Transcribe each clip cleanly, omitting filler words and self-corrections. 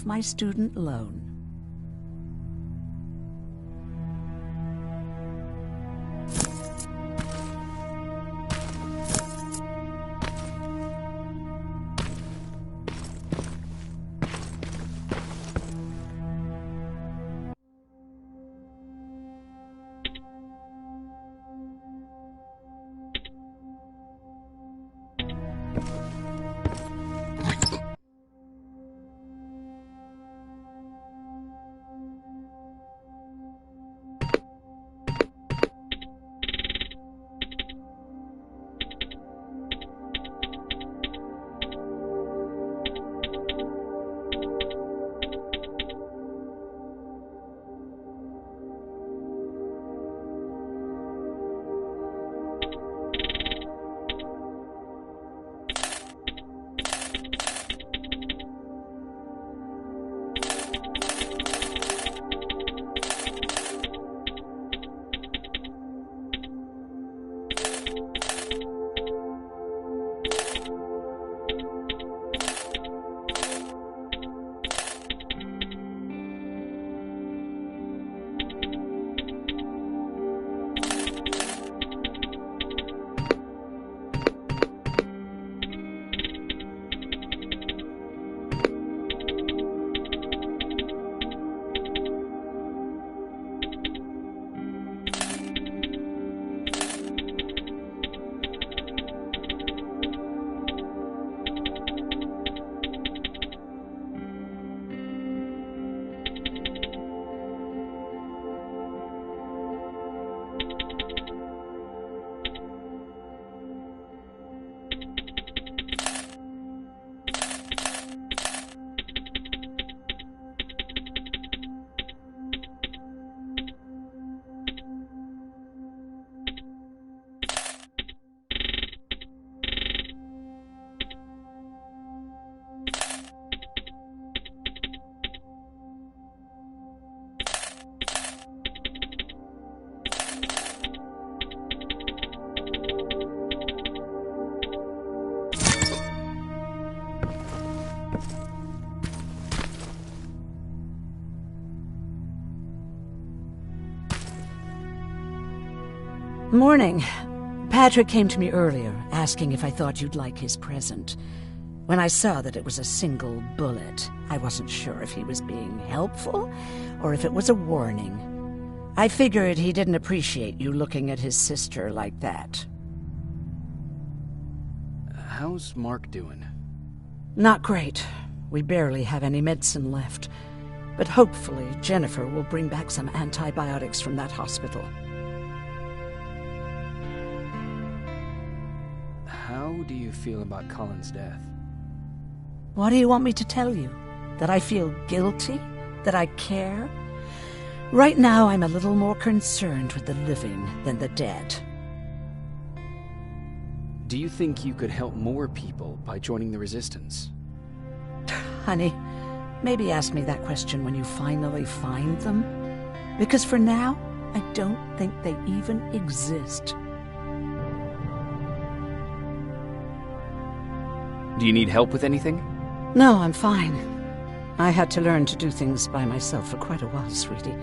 my student loan. Morning. Patrick came to me earlier, asking if I thought you'd like his present. When I saw that it was a single bullet, I wasn't sure if he was being helpful or if it was a warning. I figured he didn't appreciate you looking at his sister like that. How's Mark doing? Not great. We barely have any medicine left. But hopefully Jennifer will bring back some antibiotics from that hospital. How do you feel about Colin's death? What do you want me to tell you? That I feel guilty? That I care? Right now, I'm a little more concerned with the living than the dead. Do you think you could help more people by joining the Resistance? Honey, maybe ask me that question when you finally find them. Because for now, I don't think they even exist. Do you need help with anything? No, I'm fine. I had to learn to do things by myself for quite a while, sweetie.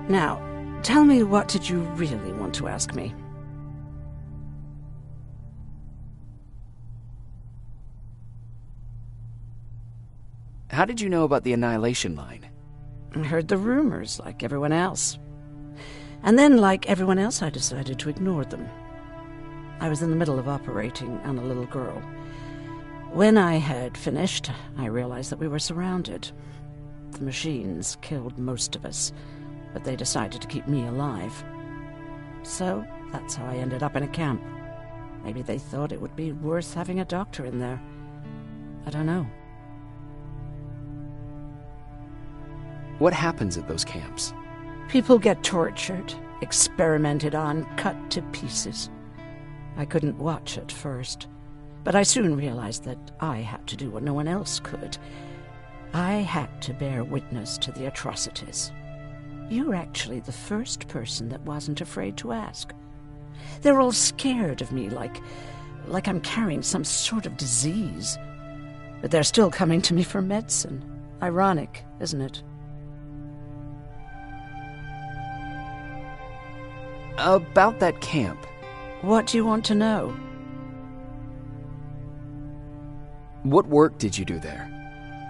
Now, tell me, what did you really want to ask me? How did you know about the Annihilation Line? I heard the rumors, like everyone else. And then, like everyone else, I decided to ignore them. I was in the middle of operating on a little girl. When I had finished, I realized that we were surrounded. The machines killed most of us, but they decided to keep me alive. So, that's how I ended up in a camp. Maybe they thought it would be worth having a doctor in there. I don't know. What happens at those camps? People get tortured, experimented on, cut to pieces. I couldn't watch at first, but I soon realized that I had to do what no one else could. I had to bear witness to the atrocities. You're actually the first person that wasn't afraid to ask. They're all scared of me, like I'm carrying some sort of disease. But they're still coming to me for medicine. Ironic, isn't it? About that camp. What do you want to know? What work did you do there?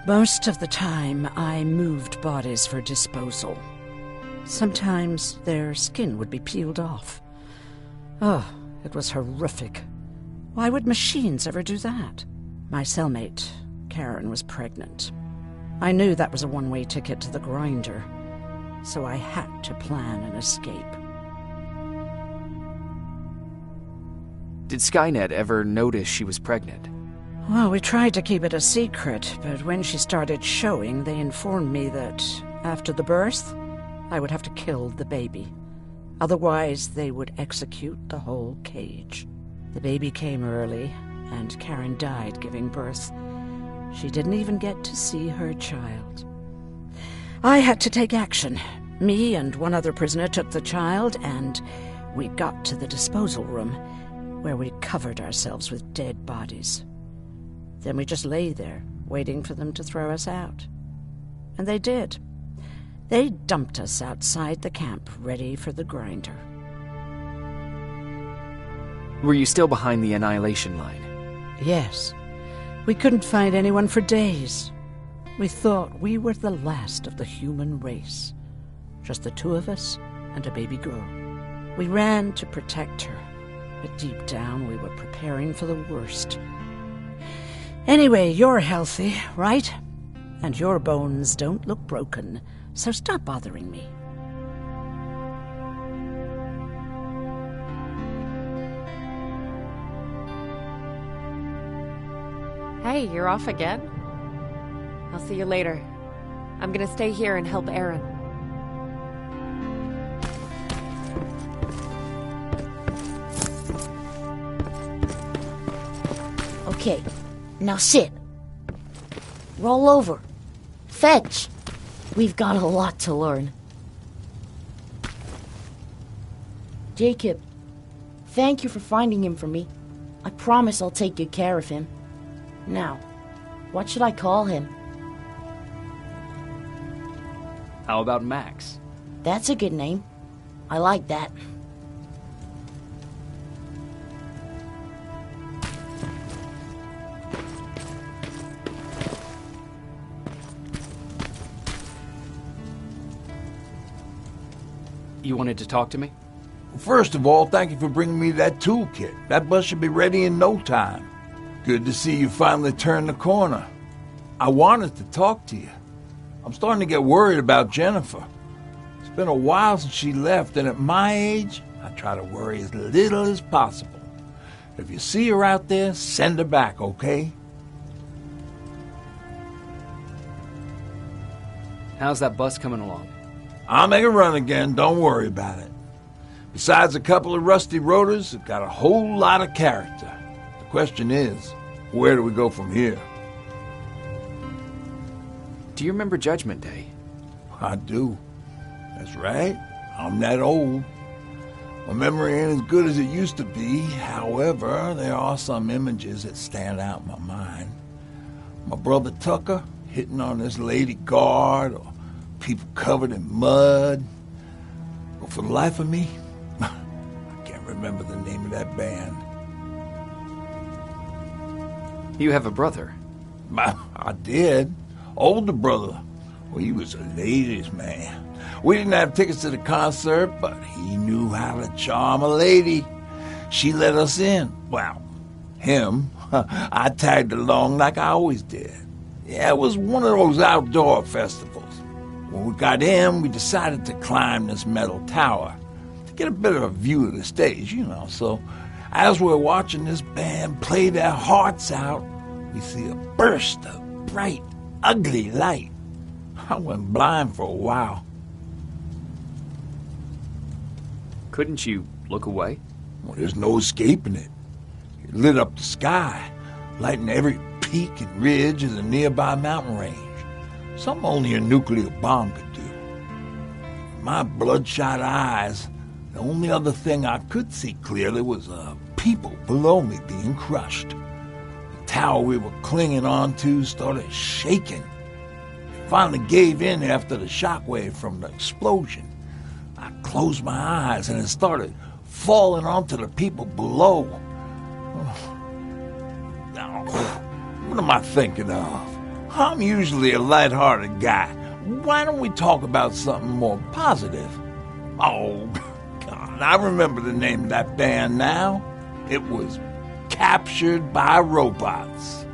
Most of the time, I moved bodies for disposal. Sometimes their skin would be peeled off. Oh, it was horrific. Why would machines ever do that? My cellmate, Karen, was pregnant. I knew that was a one-way ticket to the grinder, so I had to plan an escape. Did Skynet ever notice she was pregnant? Well, we tried to keep it a secret, but when she started showing, they informed me that after the birth, I would have to kill the baby. Otherwise, they would execute the whole cage. The baby came early, and Karen died giving birth. She didn't even get to see her child. I had to take action. Me and one other prisoner took the child, and we got to the disposal room, where we covered ourselves with dead bodies. Then we just lay there, waiting for them to throw us out. And they did. They dumped us outside the camp, ready for the grinder. Were you still behind the annihilation line? Yes. We couldn't find anyone for days. We thought we were the last of the human race. Just the two of us and a baby girl. We ran to protect her, but deep down we were preparing for the worst. Anyway, you're healthy, right? And your bones don't look broken, so stop bothering me. Hey, you're off again? I'll see you later. I'm gonna stay here and help Aaron. Okay, now sit. Roll over. Fetch. We've got a lot to learn. Jacob, thank you for finding him for me. I promise I'll take good care of him. Now, what should I call him? How about Max? That's a good name. I like that. You wanted to talk to me? First of all, thank you for bringing me that toolkit. That bus should be ready in no time. Good to see you finally turned the corner. I wanted to talk to you. I'm starting to get worried about Jennifer. It's been a while since she left, and at my age, I try to worry as little as possible. If you see her out there, send her back, okay? How's that bus coming along? I'll make a run again, don't worry about it. Besides a couple of rusty rotors, it's got a whole lot of character. The question is, where do we go from here? Do you remember Judgment Day? I do. That's right. I'm that old. My memory ain't as good as it used to be. However, there are some images that stand out in my mind. My brother Tucker hitting on this lady guard, or people covered in mud. But for the life of me, I can't remember the name of that band. You have a brother. I did. Older brother. Well, he was a ladies' man. We didn't have tickets to the concert, but he knew how to charm a lady. She let us in. Well, him. I tagged along like I always did. Yeah, it was one of those outdoor festivals. When we got in, we decided to climb this metal tower to get a better view of the stage, So as we're watching this band play their hearts out, we see a burst of bright, ugly light. I went blind for a while. Couldn't you look away? Well, there's no escaping it. It lit up the sky, lighting every peak and ridge of the nearby mountain range. Something only a nuclear bomb could do. My bloodshot eyes, the only other thing I could see clearly was people below me being crushed. The tower we were clinging onto started shaking. finally gave in after the shockwave from the explosion. I closed my eyes and it started falling onto the people below. Now, what am I thinking of? I'm usually a lighthearted guy. Why don't we talk about something more positive? Oh, God, I remember the name of that band now. It was Captured by Robots.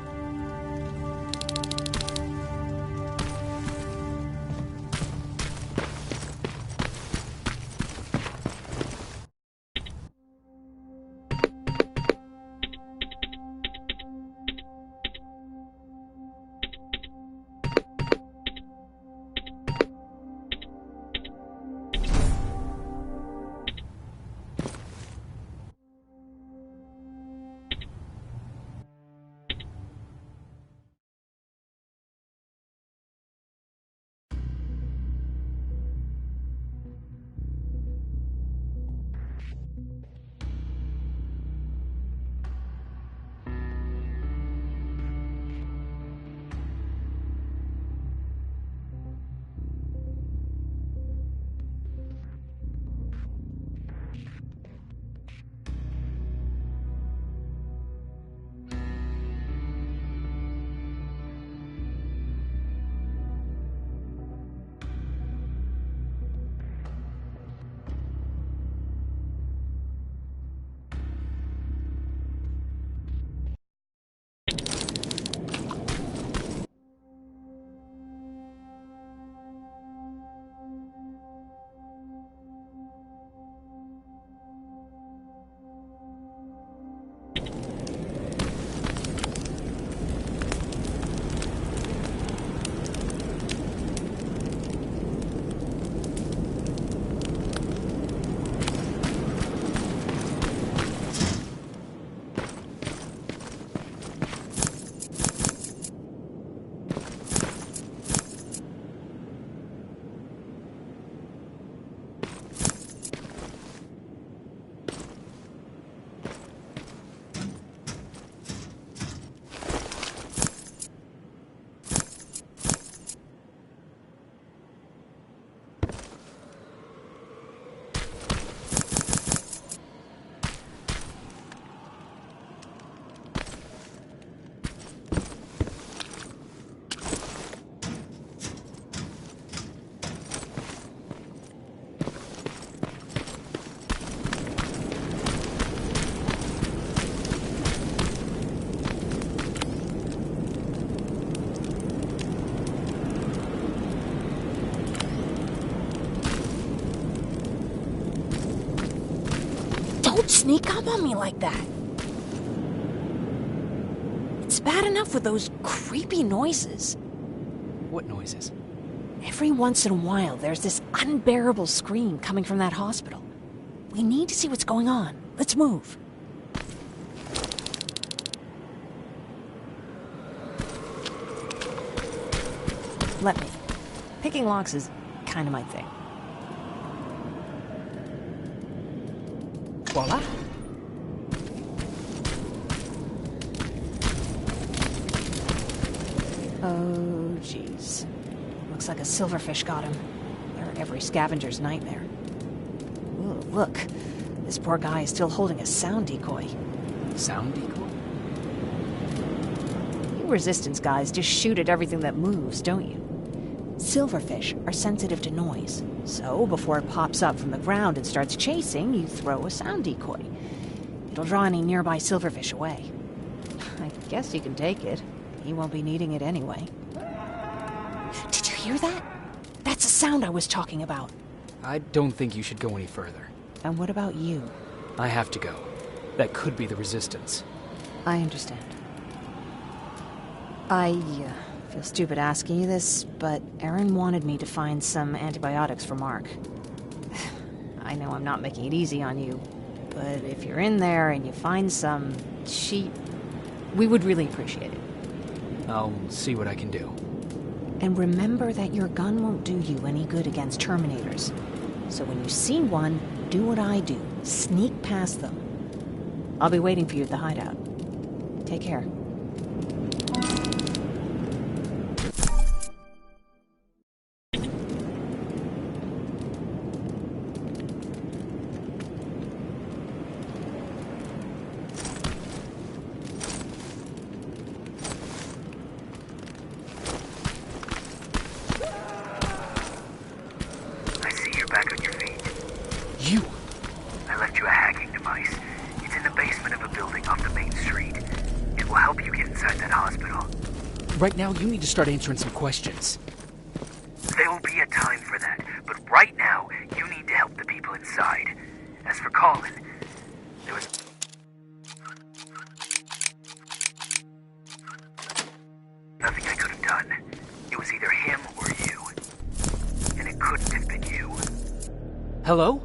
Don't sneak up on me like that. It's bad enough with those creepy noises. What noises? Every once in a while, there's this unbearable scream coming from that hospital. We need to see what's going on. Let's move. Let me. Picking locks is kind of my thing. Voila. Oh, jeez. Looks like a silverfish got him. They're every scavenger's nightmare. Ooh, look. This poor guy is still holding a sound decoy. Sound decoy? You resistance guys just shoot at everything that moves, don't you? Silverfish are sensitive to noise, so before it pops up from the ground and starts chasing, you throw a sound decoy. It'll draw any nearby silverfish away. I guess you can take it. He won't be needing it anyway. Did you hear that? That's the sound I was talking about. I don't think you should go any further. And what about you? I have to go. That could be the resistance. I understand. I feel stupid asking you this, but Aaron wanted me to find some antibiotics for Mark. I know I'm not making it easy on you, but if you're in there and you find some, we would really appreciate it. I'll see what I can do. And remember that your gun won't do you any good against Terminators. So when you see one, do what I do. Sneak past them. I'll be waiting for you at the hideout. Take care. You! I left you a hacking device. It's in the basement of a building off the main street. It will help you get inside that hospital. Right now, you need to start answering some questions. There will be a time for that, but right now, you need to help the people inside. As for Colin, there was nothing I could have done. It was either him or you. And it couldn't have been you. Hello?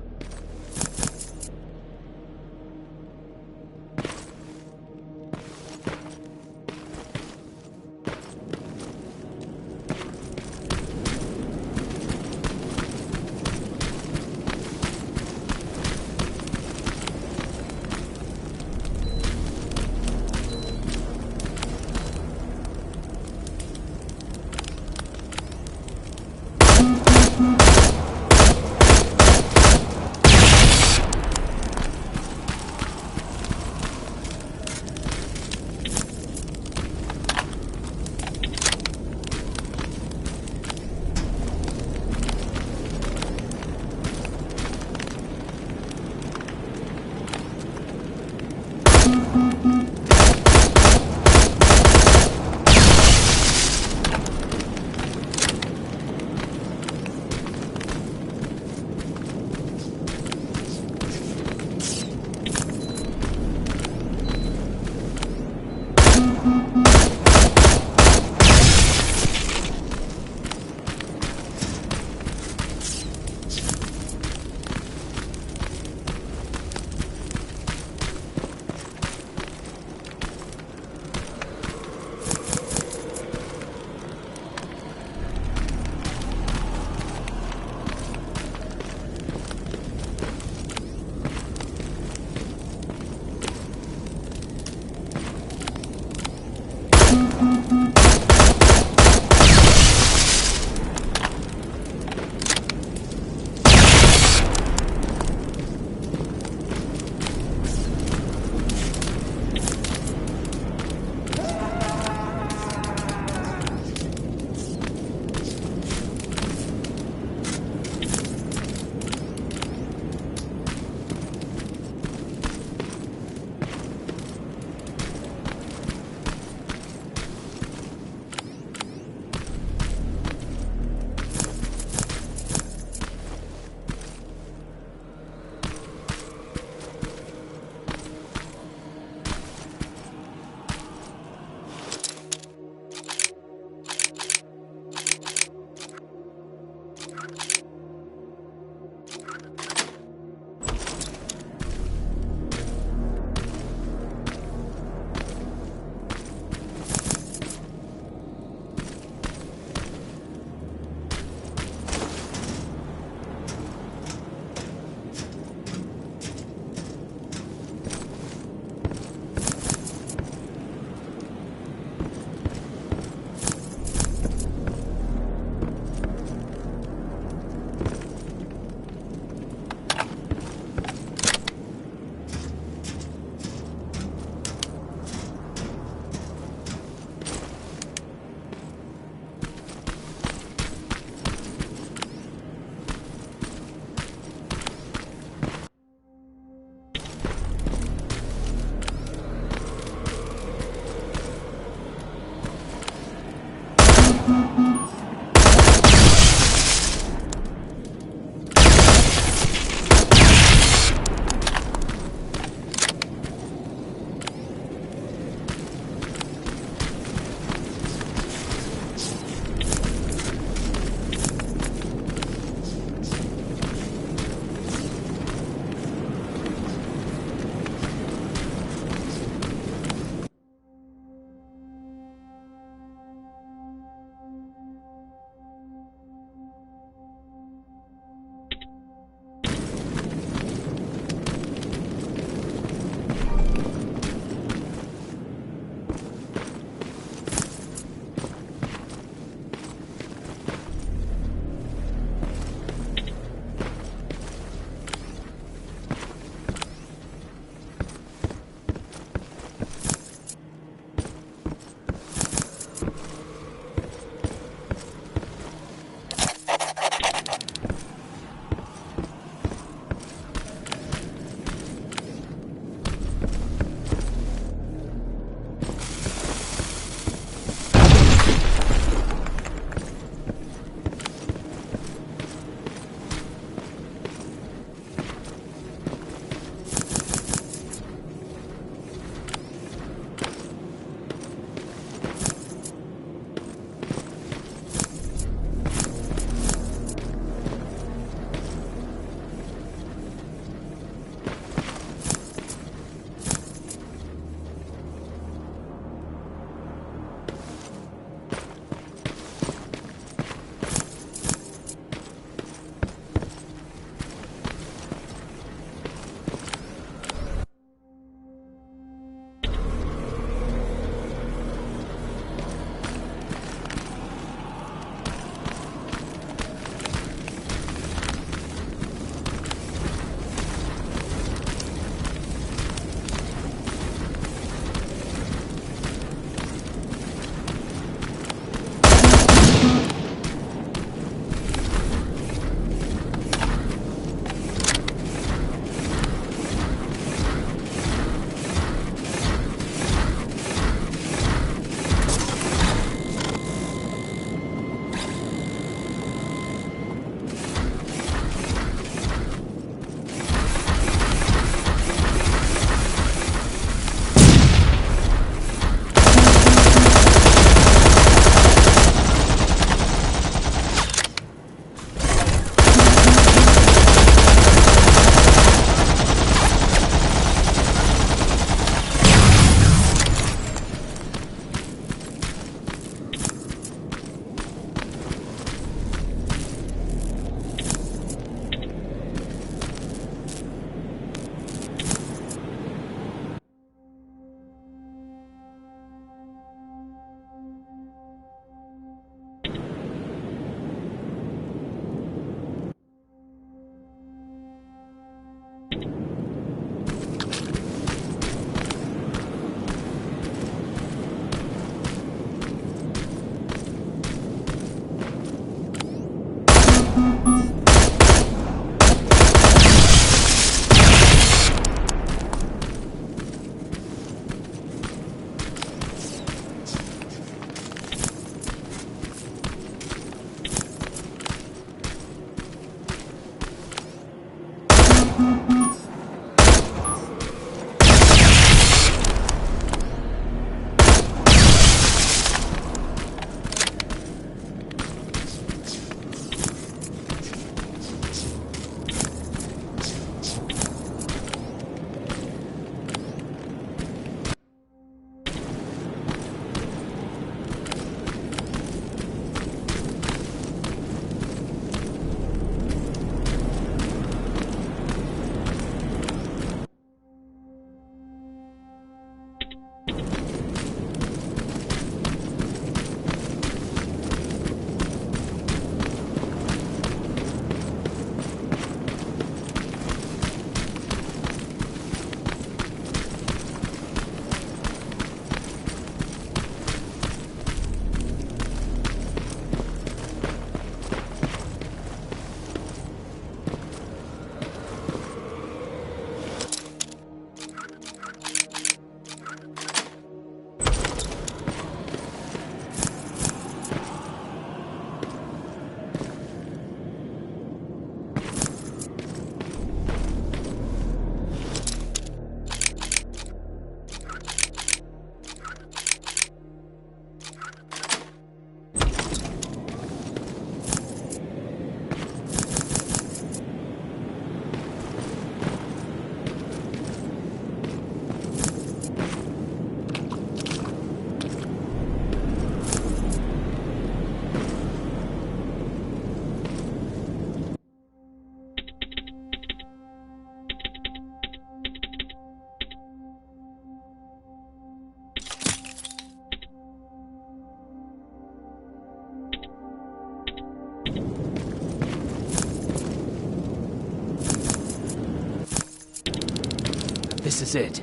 This is it.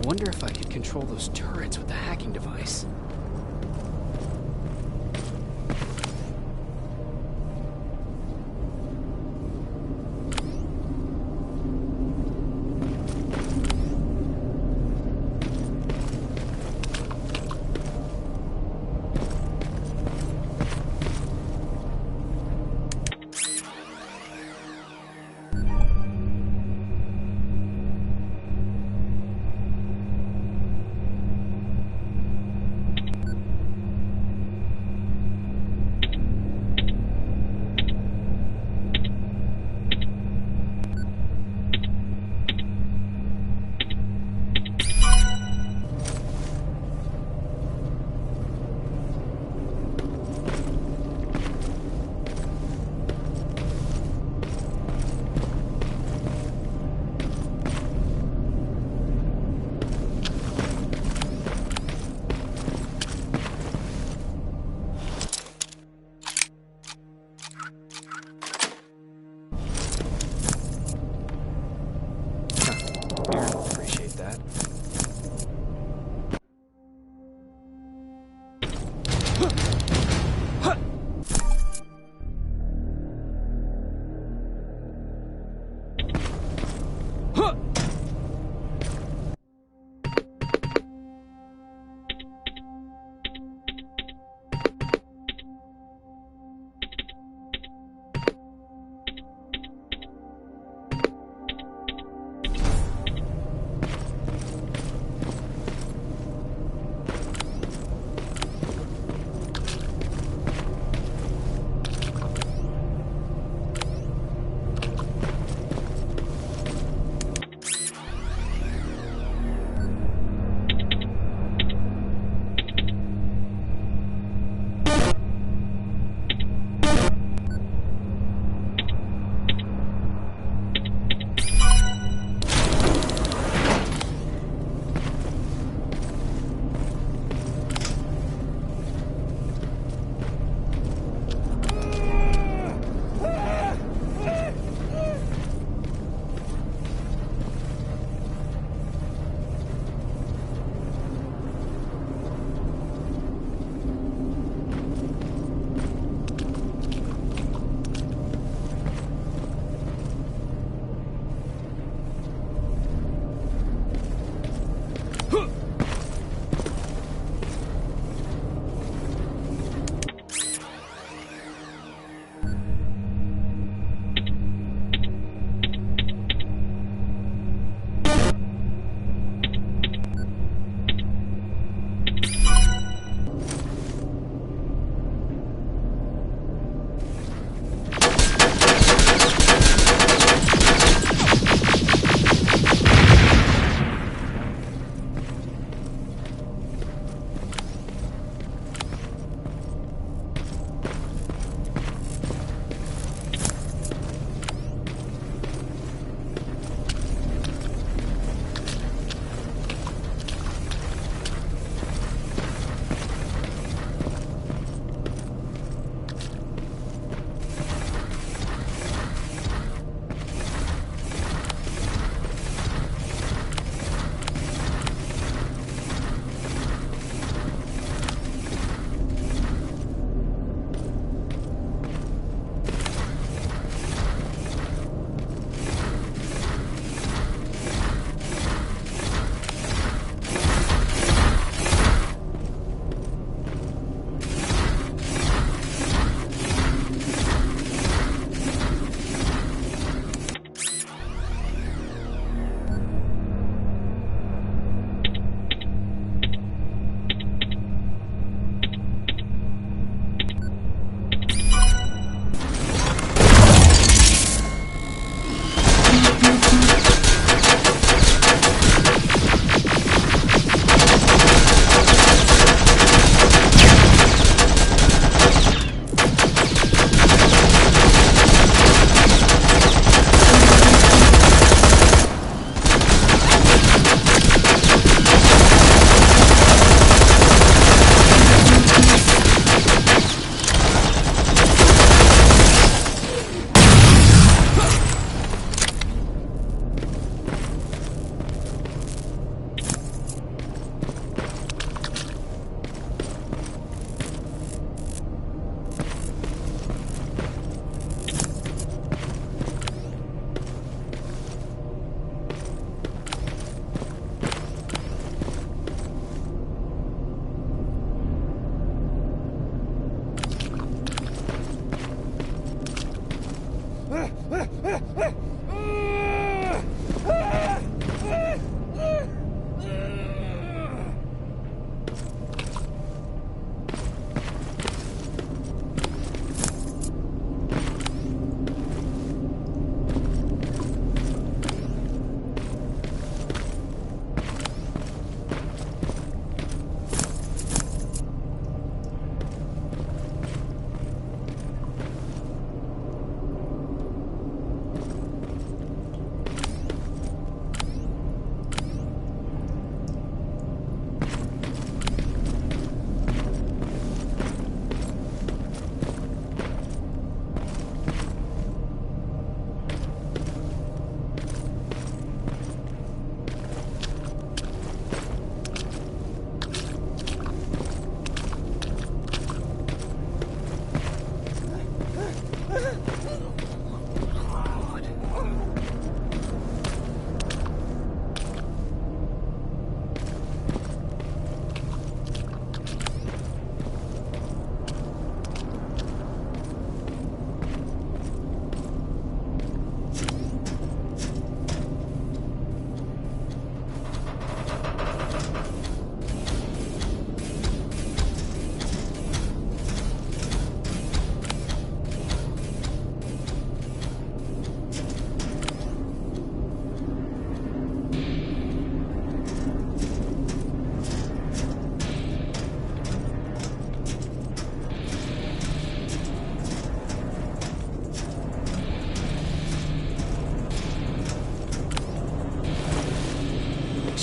Wonder if I could control those turrets with the hacking device.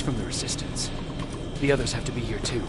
From the Resistance. The others have to be here too.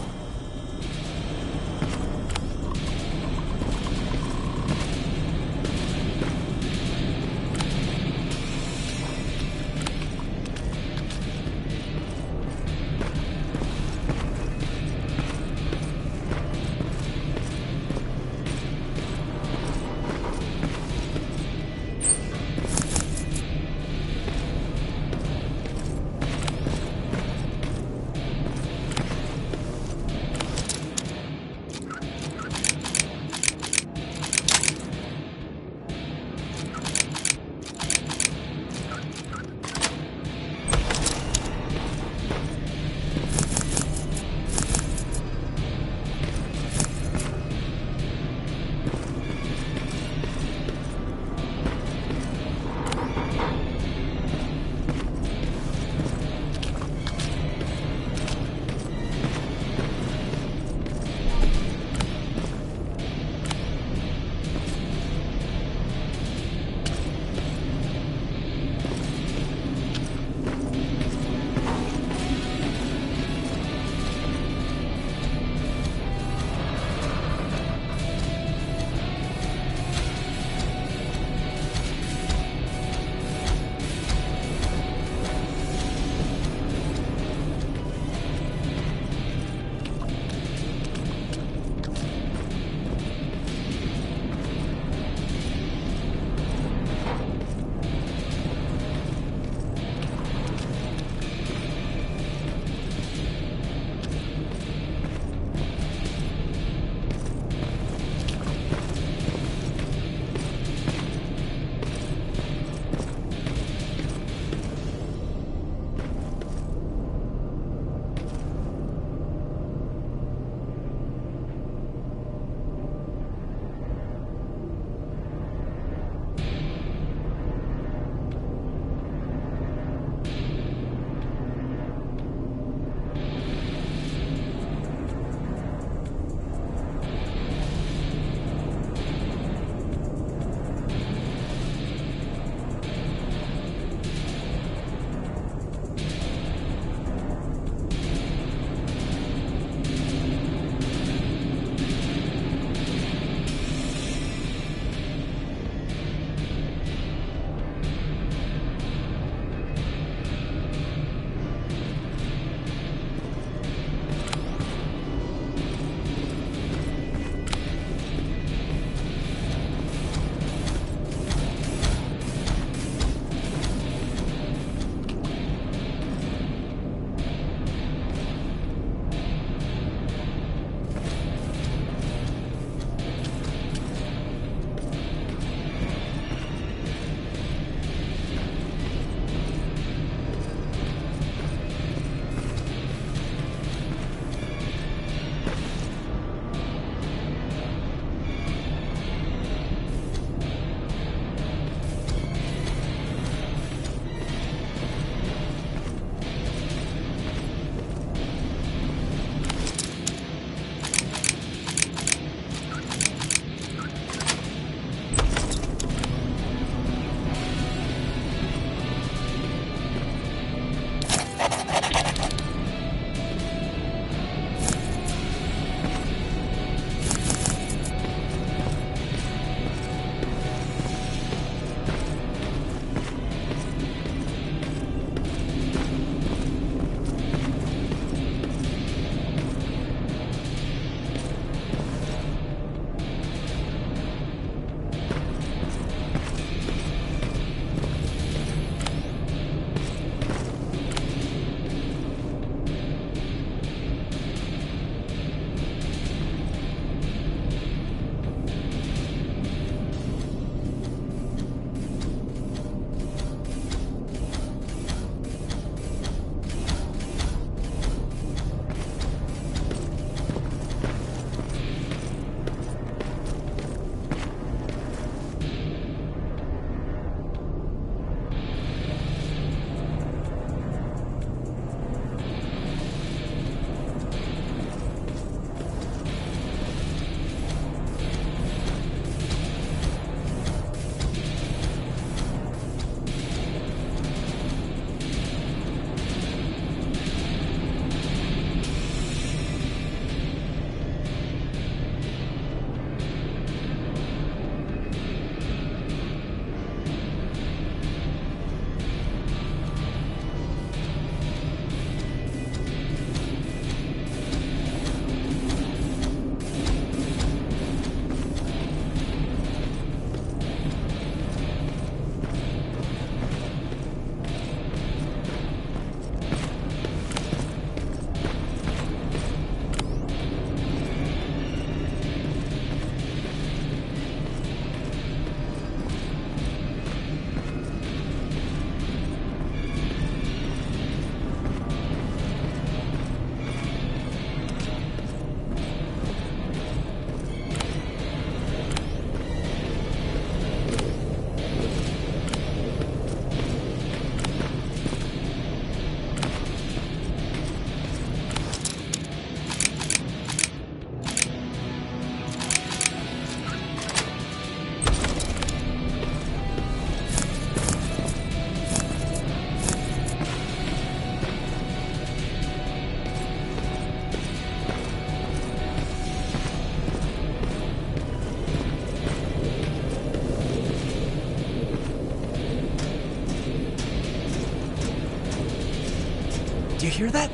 hear that?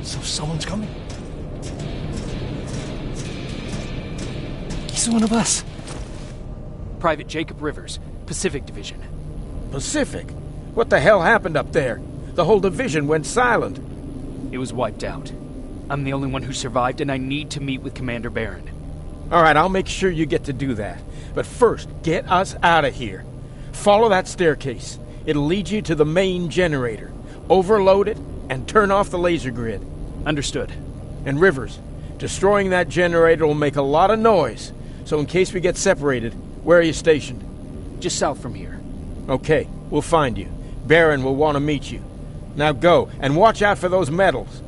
So someone's coming. He's one of us. Private Jacob Rivers, Pacific Division. Pacific? What the hell happened up there? The whole division went silent. It was wiped out. I'm the only one who survived, and I need to meet with Commander Barron. All right, I'll make sure you get to do that. But first, get us out of here. Follow that staircase. It'll lead you to the main generator. Overload it and turn off the laser grid. Understood. And Rivers, destroying that generator will make a lot of noise. So in case we get separated, where are you stationed? Just south from here. Okay, we'll find you. Barron will want to meet you. Now go, and watch out for those medals.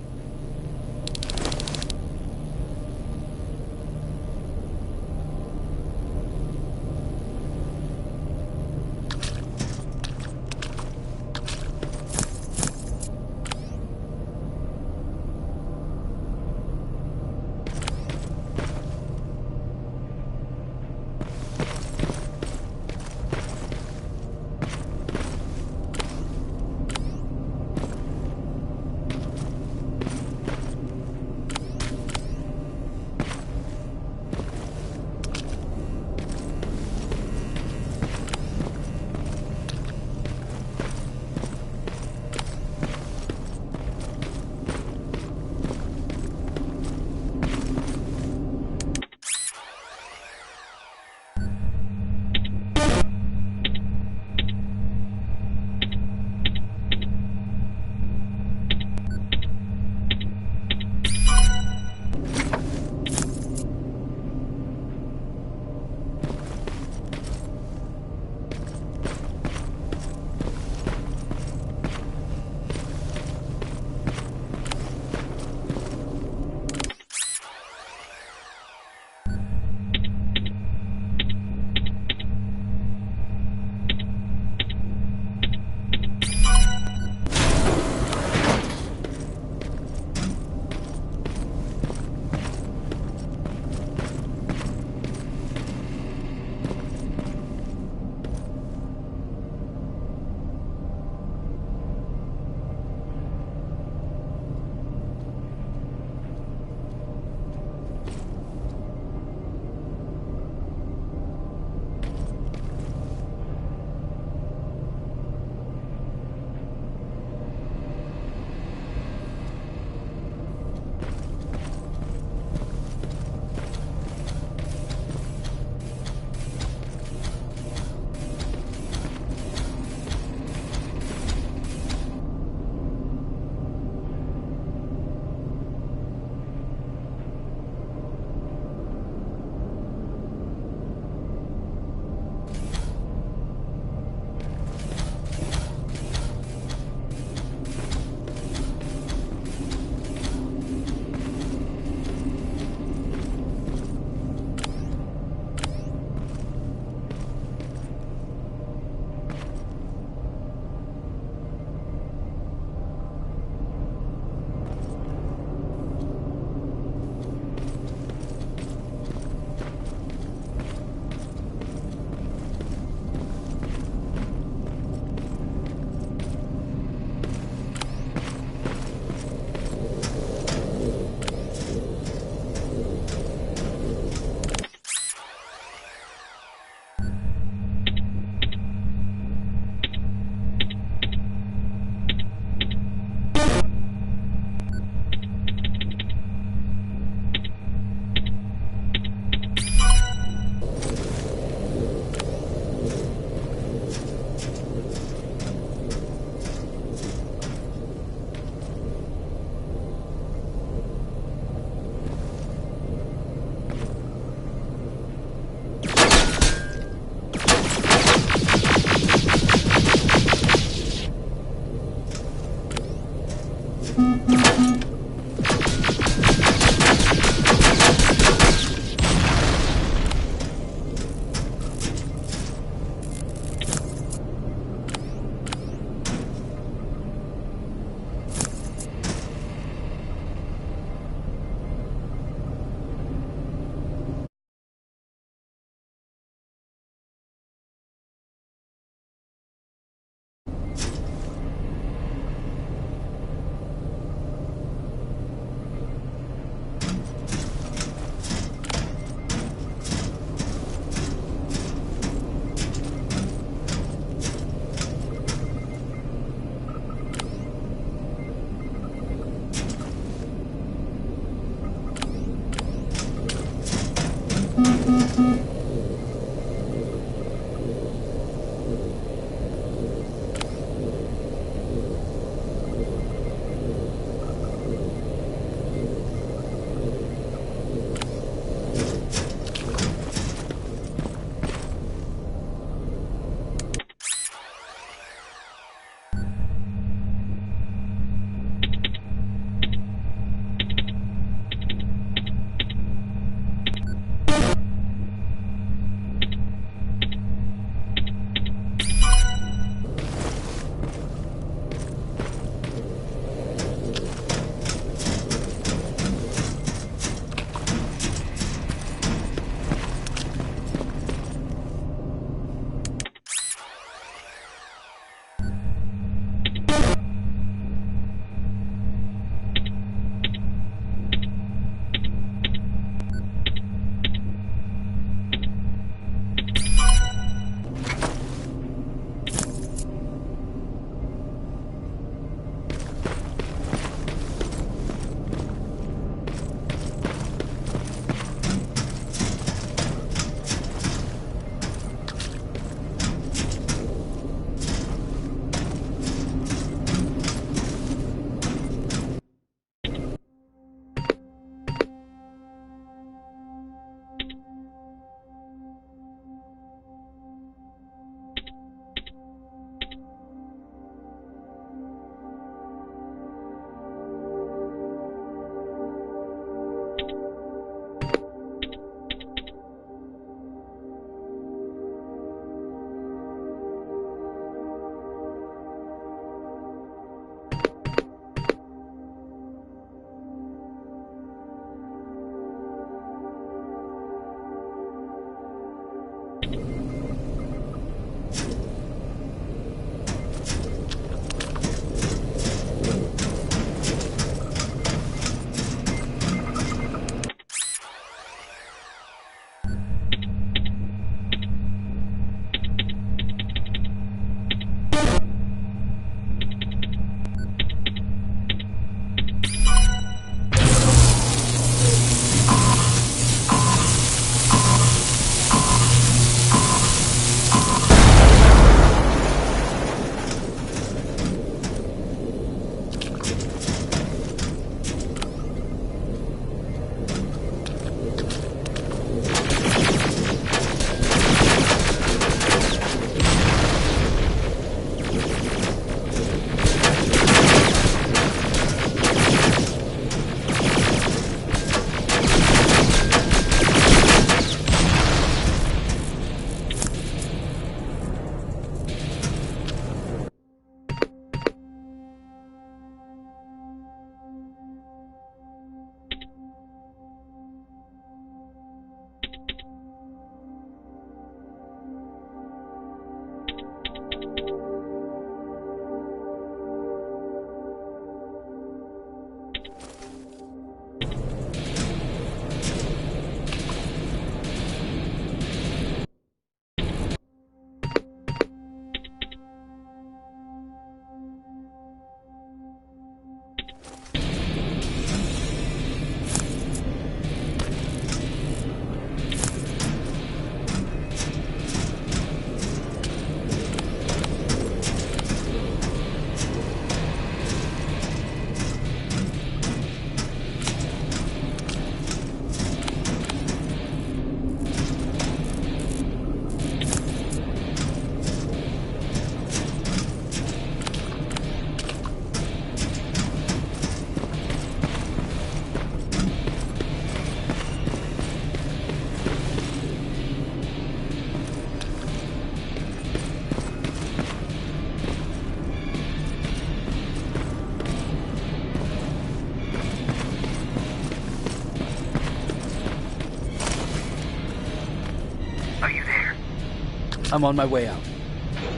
I'm on my way out.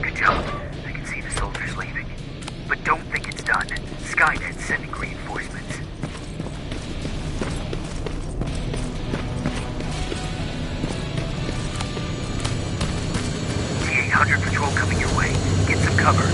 Good job. I can see the soldiers leaving. But don't think it's done. Skynet's sending reinforcements. T-800 patrol coming your way. Get some cover.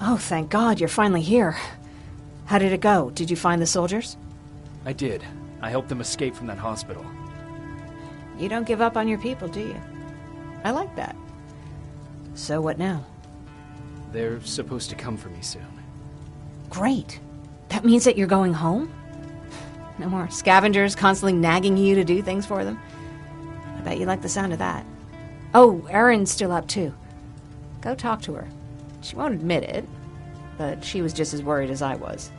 Oh, thank God you're finally here. How did it go? Did you find the soldiers? I did. I helped them escape from that hospital. You don't give up on your people, do you? I like that. So what now? They're supposed to come for me soon. Great. That means that you're going home? No more scavengers constantly nagging you to do things for them? I bet you like the sound of that. Oh, Erin's still up too. Go talk to her. She won't admit it, but she was just as worried as I was.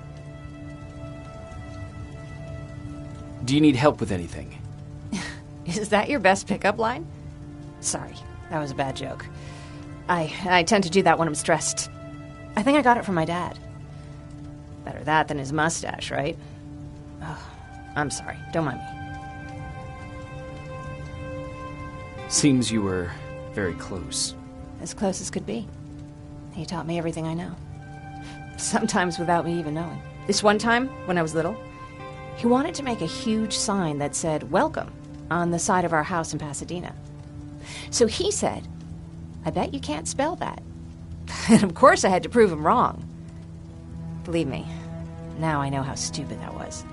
Do you need help with anything? Is that your best pickup line? Sorry, that was a bad joke. I tend to do that when I'm stressed. I think I got it from my dad. Better that than his mustache, right? Oh, I'm sorry. Don't mind me. Seems you were very close. As close as could be. He taught me everything I know. Sometimes without me even knowing. This one time, when I was little, he wanted to make a huge sign that said, "Welcome," on the side of our house in Pasadena. So he said, "I bet you can't spell that." And of course I had to prove him wrong. Believe me, now I know how stupid that was.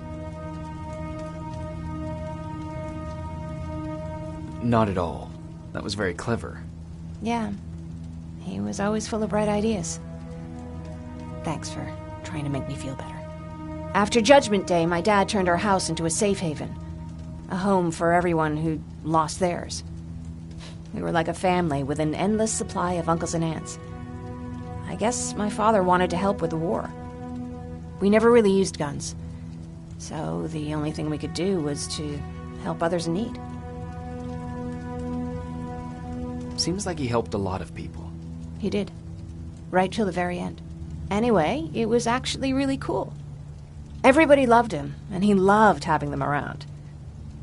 Not at all. That was very clever. Yeah, he was always full of bright ideas. Thanks for trying to make me feel better. After Judgment Day, my dad turned our house into a safe haven. A home for everyone who'd lost theirs. We were like a family with an endless supply of uncles and aunts. I guess my father wanted to help with the war. We never really used guns, so the only thing we could do was to help others in need. Seems like he helped a lot of people. He did. Right till the very end. Anyway, it was actually really cool. Everybody loved him, and he loved having them around.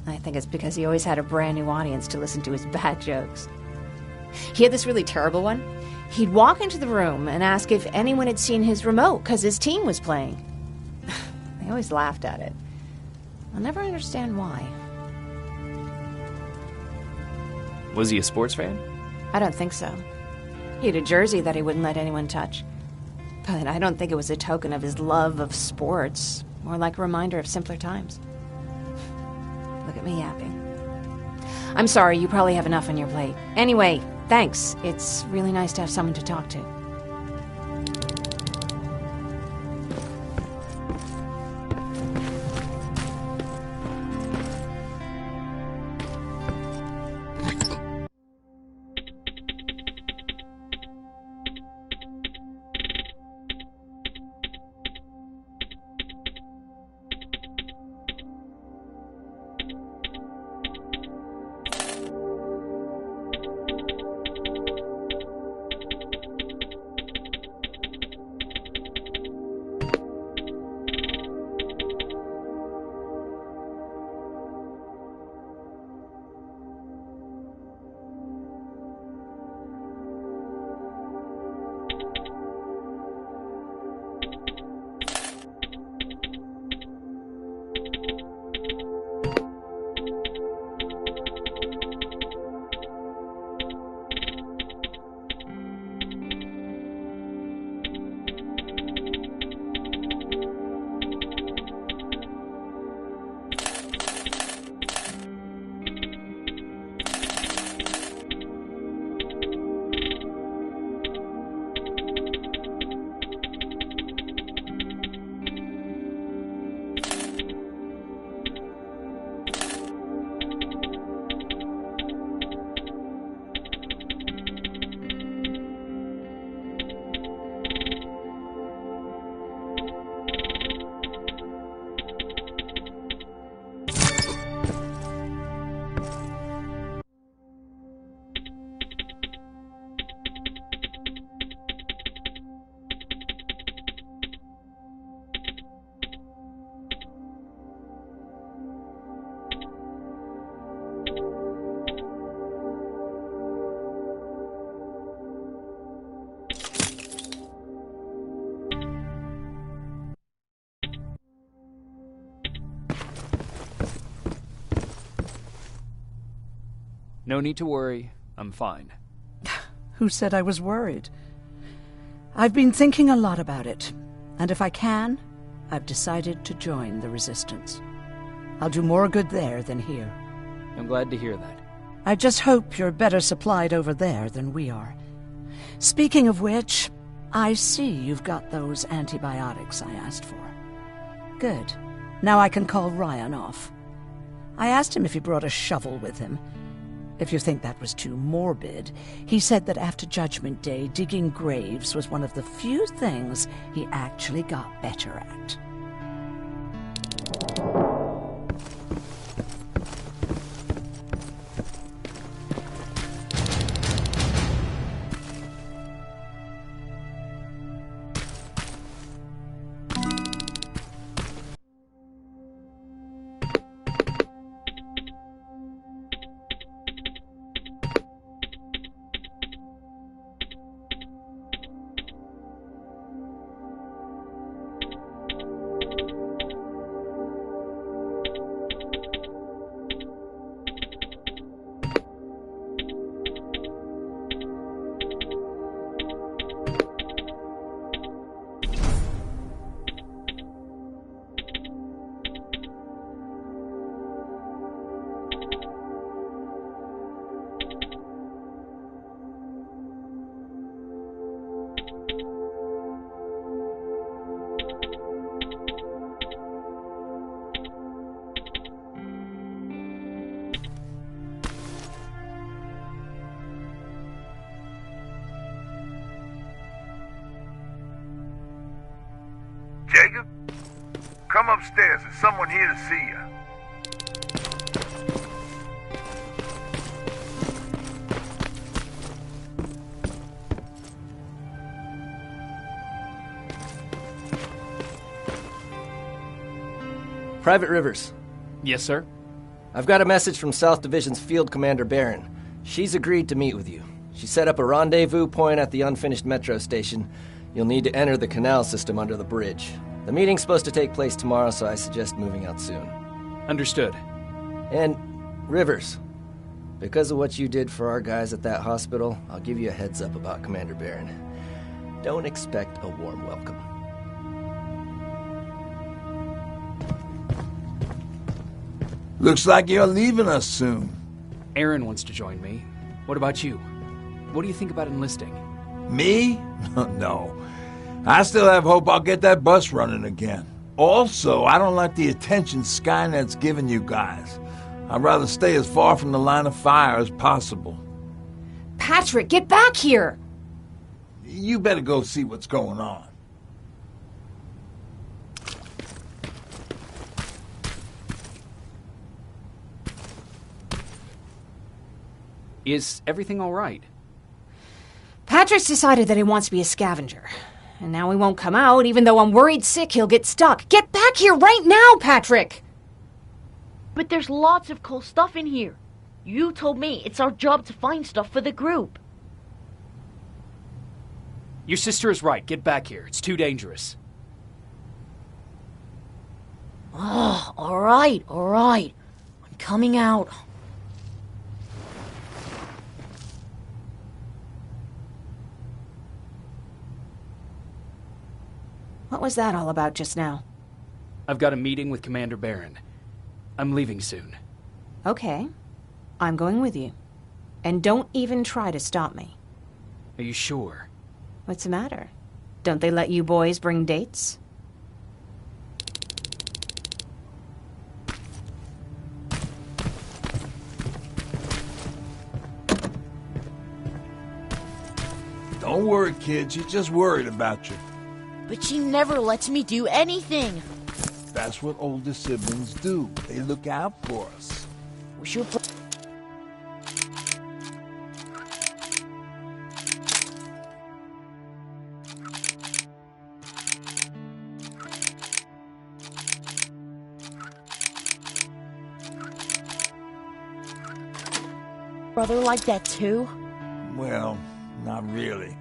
I think it's because he always had a brand new audience to listen to his bad jokes. He had this really terrible one. He'd walk into the room and ask if anyone had seen his remote because his team was playing. They always laughed at it. I'll never understand why. Was he a sports fan? I don't think so. He had a jersey that he wouldn't let anyone touch. But I don't think it was a token of his love of sports, more like a reminder of simpler times. Look at me yapping. I'm sorry, you probably have enough on your plate. Anyway, thanks. It's really nice to have someone to talk to. No need to worry. I'm fine. Who said I was worried? I've been thinking a lot about it, and if I can, I've decided to join the Resistance. I'll do more good there than here. I'm glad to hear that. I just hope you're better supplied over there than we are. Speaking of which, I see you've got those antibiotics I asked for. Good. Now I can call Ryan off. I asked him if he brought a shovel with him. If you think that was too morbid, he said that after Judgment Day, digging graves was one of the few things he actually got better at. Jacob? Come upstairs. There's someone here to see you. Private Rivers, Yes, sir? I've got a message from South Division's Field Commander Barron. She's agreed to meet with you. She set up a rendezvous point at the unfinished metro station. You'll need to enter the canal system under the bridge. The meeting's supposed to take place tomorrow, so I suggest moving out soon. Understood. And, Rivers, because of what you did for our guys at that hospital, I'll give you a heads up about Commander Barron. Don't expect a warm welcome. Looks like you're leaving us soon. Aaron wants to join me. What about you? What do you think about enlisting? Me? No. I still have hope I'll get that bus running again. Also, I don't like the attention Skynet's giving you guys. I'd rather stay as far from the line of fire as possible. Patrick, get back here! You better go see what's going on. Is everything all right? Patrick's decided that he wants to be a scavenger. And now he won't come out, even though I'm worried sick he'll get stuck. Get back here right now, Patrick! But there's lots of cool stuff in here. You told me it's our job to find stuff for the group. Your sister is right. Get back here. It's too dangerous. Oh, all right. I'm coming out. What was that all about just now? I've got a meeting with Commander Barron. I'm leaving soon. Okay. I'm going with you. And don't even try to stop me. Are you sure? What's the matter? Don't they let you boys bring dates? Don't worry, kid. She's just worried about you. But she never lets me do anything. That's what older siblings do. They look out for us. We should brother like that too? Well, not really.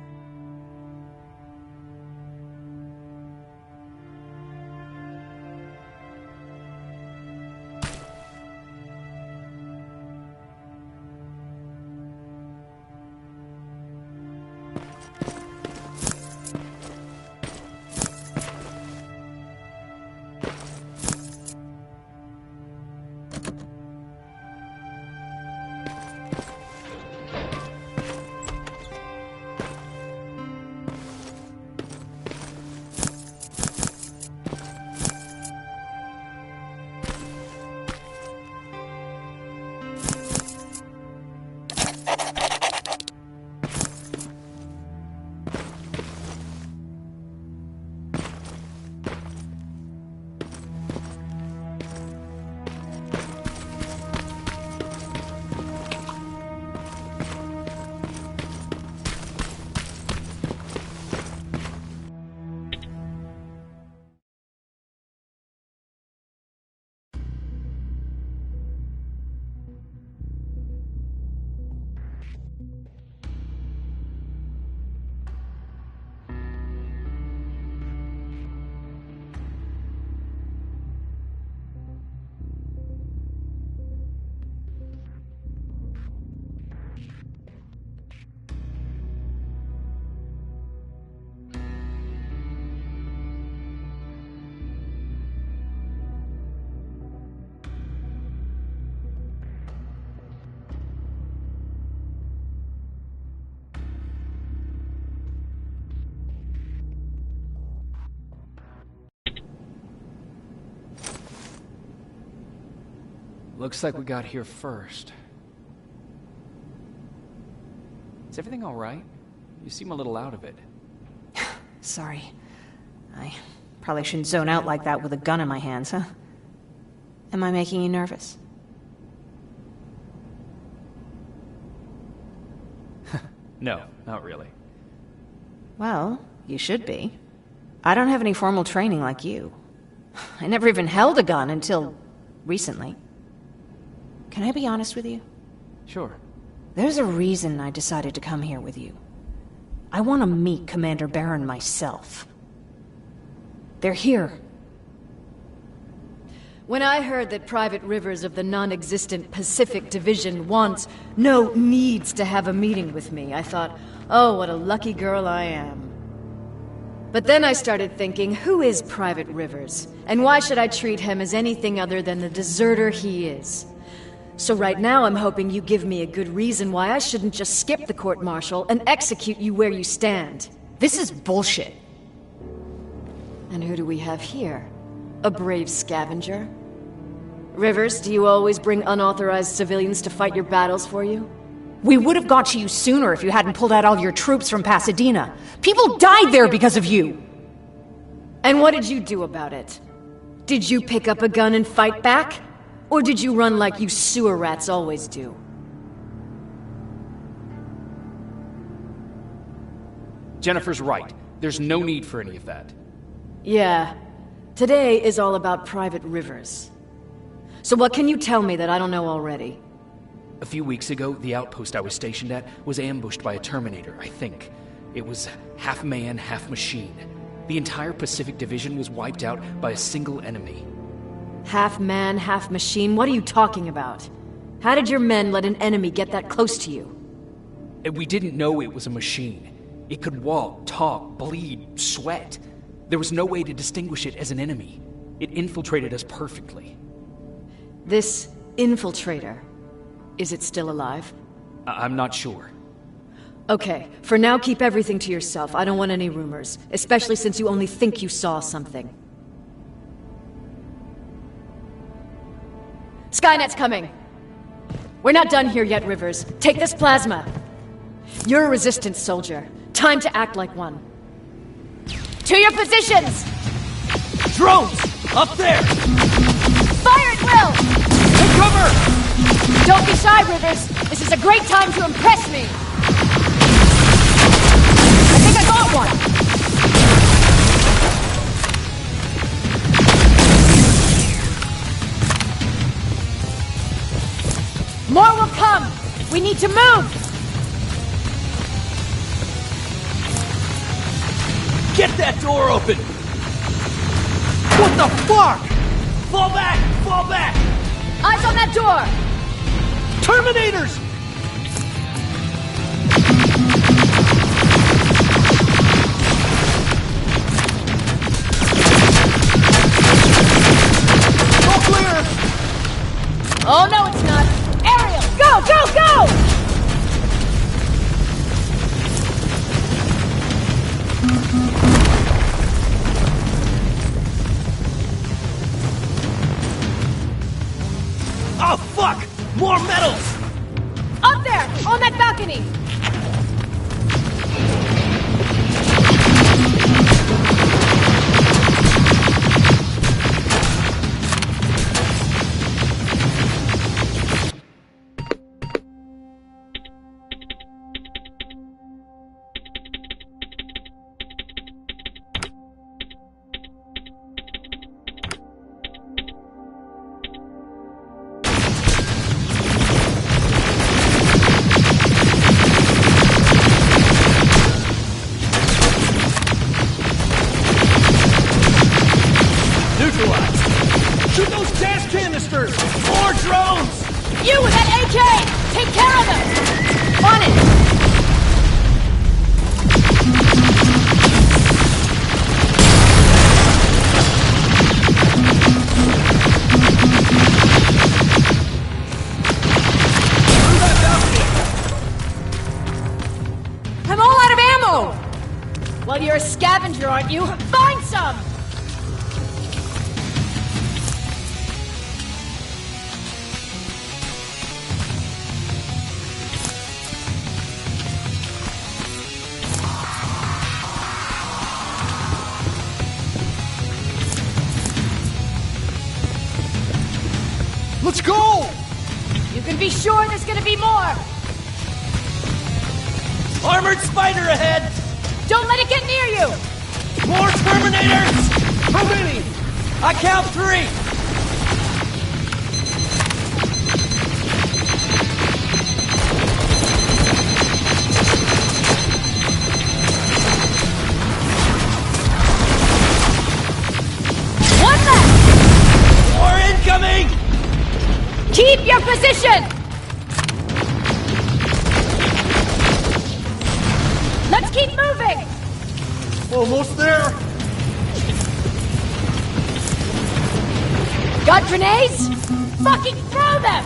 Looks like we got here first. Is everything all right? You seem a little out of it. Sorry. I probably shouldn't zone out like that with a gun in my hands, huh? Am I making you nervous? No, not really. Well, you should be. I don't have any formal training like you. I never even held a gun until recently. Can I be honest with you? Sure. There's a reason I decided to come here with you. I want to meet Commander Barron myself. They're here. When I heard that Private Rivers of the non-existent Pacific Division needs to have a meeting with me, I thought, oh, what a lucky girl I am. But then I started thinking, who is Private Rivers? And why should I treat him as anything other than the deserter he is? So right now I'm hoping you give me a good reason why I shouldn't just skip the court-martial and execute you where you stand. This is bullshit. And who do we have here? A brave scavenger? Rivers, do you always bring unauthorized civilians to fight your battles for you? We would have got to you sooner if you hadn't pulled out all your troops from Pasadena. People died there because of you! And what did you do about it? Did you pick up a gun and fight back? Or did you run like you sewer rats always do? Jennifer's right. There's no need for any of that. Yeah. Today is all about Private Rivers. So what can you tell me that I don't know already? A few weeks ago, the outpost I was stationed at was ambushed by a Terminator, I think. It was half man, half machine. The entire Pacific Division was wiped out by a single enemy. Half man, half machine? What are you talking about? How did your men let an enemy get that close to you? We didn't know it was a machine. It could walk, talk, bleed, sweat. There was no way to distinguish it as an enemy. It infiltrated us perfectly. This infiltrator, is it still alive? I'm not sure. Okay, for now keep everything to yourself. I don't want any rumors, especially since you only think you saw something. Skynet's coming! We're not done here yet, Rivers. Take this plasma. You're a resistance soldier. Time to act like one. To your positions! Drones! Up there! Fire at will! Take cover! Don't be shy, Rivers. This is a great time to impress me. I think I got one. More will come. We need to move. Get that door open! What the fuck? Fall back! Fall back! Eyes on that door! Terminators! All clear! Oh, no, it's not. Ariel, go, go, go! Oh, fuck! More metals! Up there, on that balcony! Shoot those gas canisters! More drones! You with that AK! Take care of them! On it! I'm all out of ammo! Well, you're a scavenger, aren't you? Find some! Let's go! You can be sure there's gonna be more! Armored spider ahead! Don't let it get near you! More Terminators! How many? I count 3! One left! More incoming! Keep your position! Let's keep moving! Almost there. Got grenades? Fucking throw them!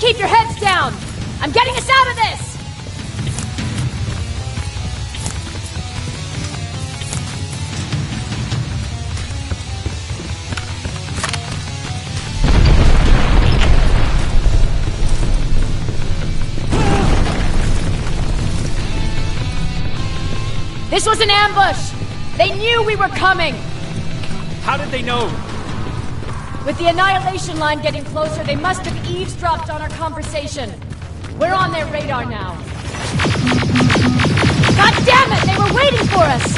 Keep your heads down! I'm getting us out of this! This was an ambush! They knew we were coming! How did they know? With the annihilation line getting closer, they must have eavesdropped on our conversation. We're on their radar now. God damn it! They were waiting for us!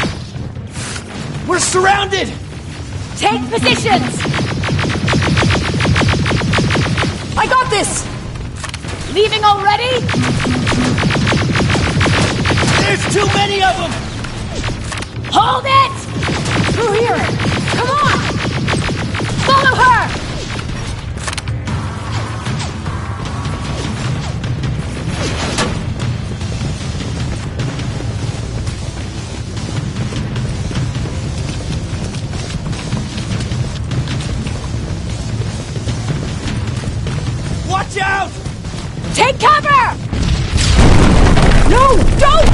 We're surrounded! Take positions! I got this! Leaving already? There's too many of them! Hold it! Through here! Come on! Follow her! Watch out! Take cover! No, don't!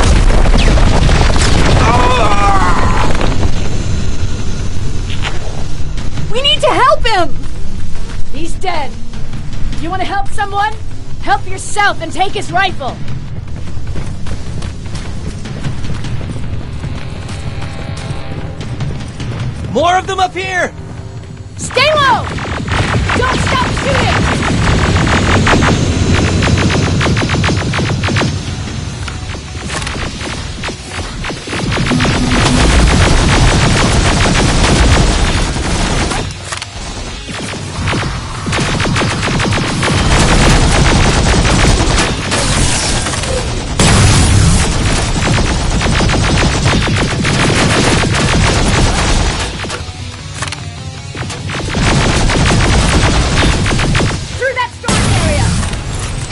We need to help him! He's dead. You want to help someone? Help yourself and take his rifle. More of them up here! Stay low! Don't stop shooting!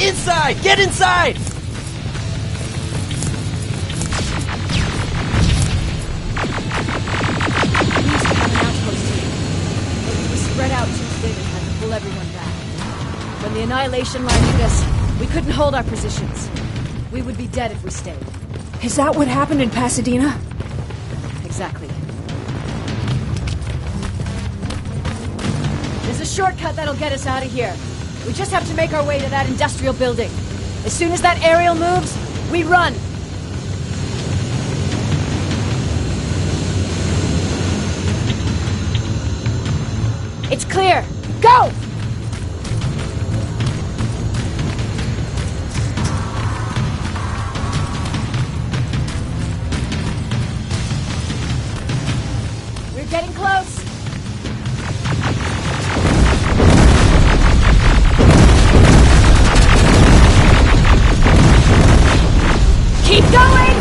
Inside! Get inside! We spread out too thin and had to pull everyone back. When the annihilation line hit us, we couldn't hold our positions. We would be dead if we stayed. Is that what happened in Pasadena? Exactly. There's a shortcut that'll get us out of here. We just have to make our way to that industrial building. As soon as that aerial moves, we run. It's clear. Go! getting close. Keep going!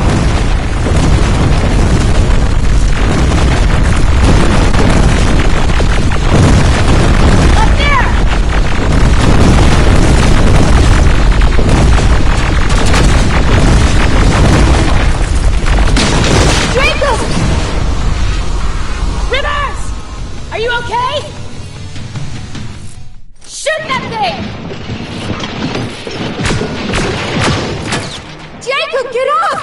Up there! Jacob! Rivers! Are you okay? Shoot that thing! Jacob, get up!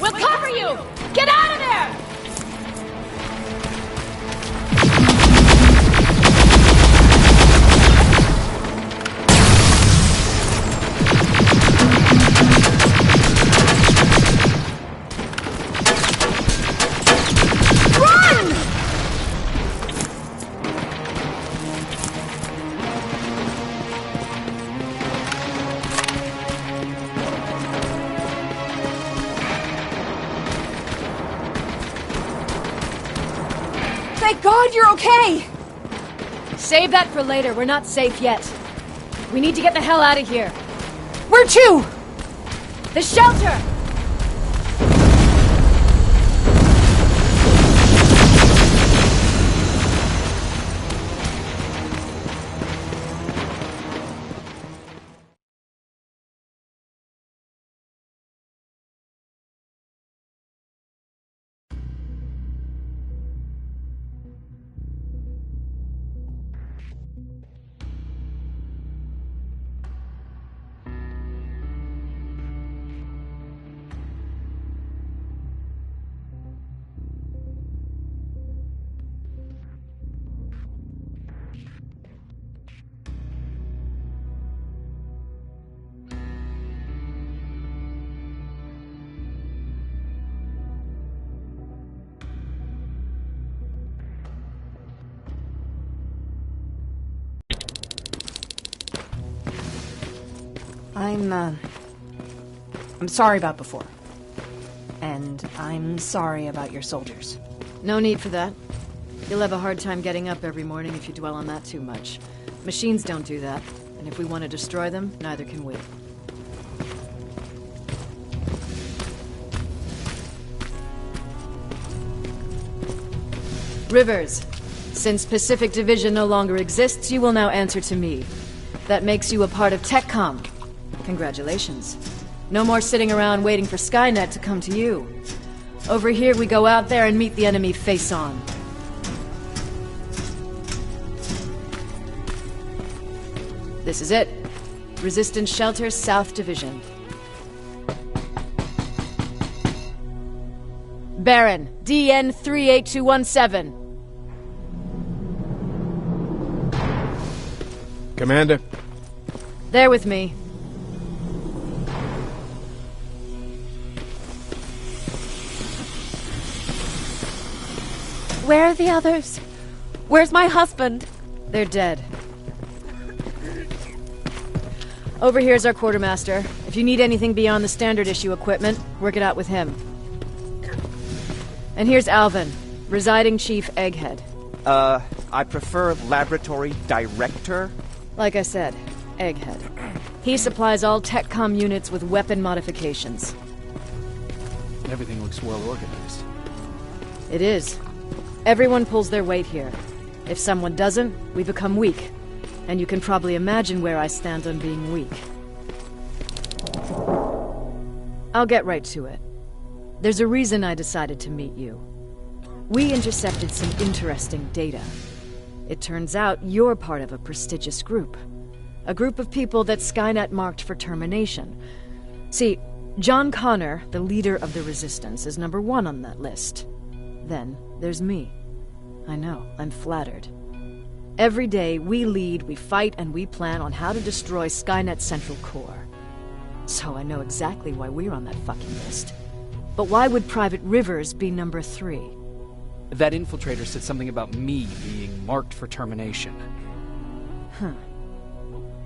We'll cover you! Get out of there! Run! Thank God you're okay! Save that for later. We're not safe yet. We need to get the hell out of here. Where to? The shelter! I'm sorry about before. And I'm sorry about your soldiers. No need for that. You'll have a hard time getting up every morning if you dwell on that too much. Machines don't do that, and if we want to destroy them, neither can we. Rivers, since Pacific Division no longer exists, you will now answer to me. That makes you a part of TechCom. Congratulations. No more sitting around waiting for Skynet to come to you. Over here, we go out there and meet the enemy face on. This is it. Resistance Shelter, South Division. Baron, DN 38217. Commander? There with me. Where are the others? Where's my husband? They're dead. Over here's our quartermaster. If you need anything beyond the standard issue equipment, work it out with him. And here's Alvin, residing chief Egghead. I prefer laboratory director. Like I said, Egghead. He supplies all TechCom units with weapon modifications. Everything looks well organized. It is. Everyone pulls their weight here. If someone doesn't, we become weak. And you can probably imagine where I stand on being weak. I'll get right to it. There's a reason I decided to meet you. We intercepted some interesting data. It turns out you're part of a prestigious group. A group of people that Skynet marked for termination. See, John Connor, the leader of the Resistance, is number 1 on that list. Then there's me. I know, I'm flattered. Every day, we lead, we fight, and we plan on how to destroy Skynet's central core. So I know exactly why we're on that fucking list. But why would Private Rivers be number 3? That infiltrator said something about me being marked for termination. Huh.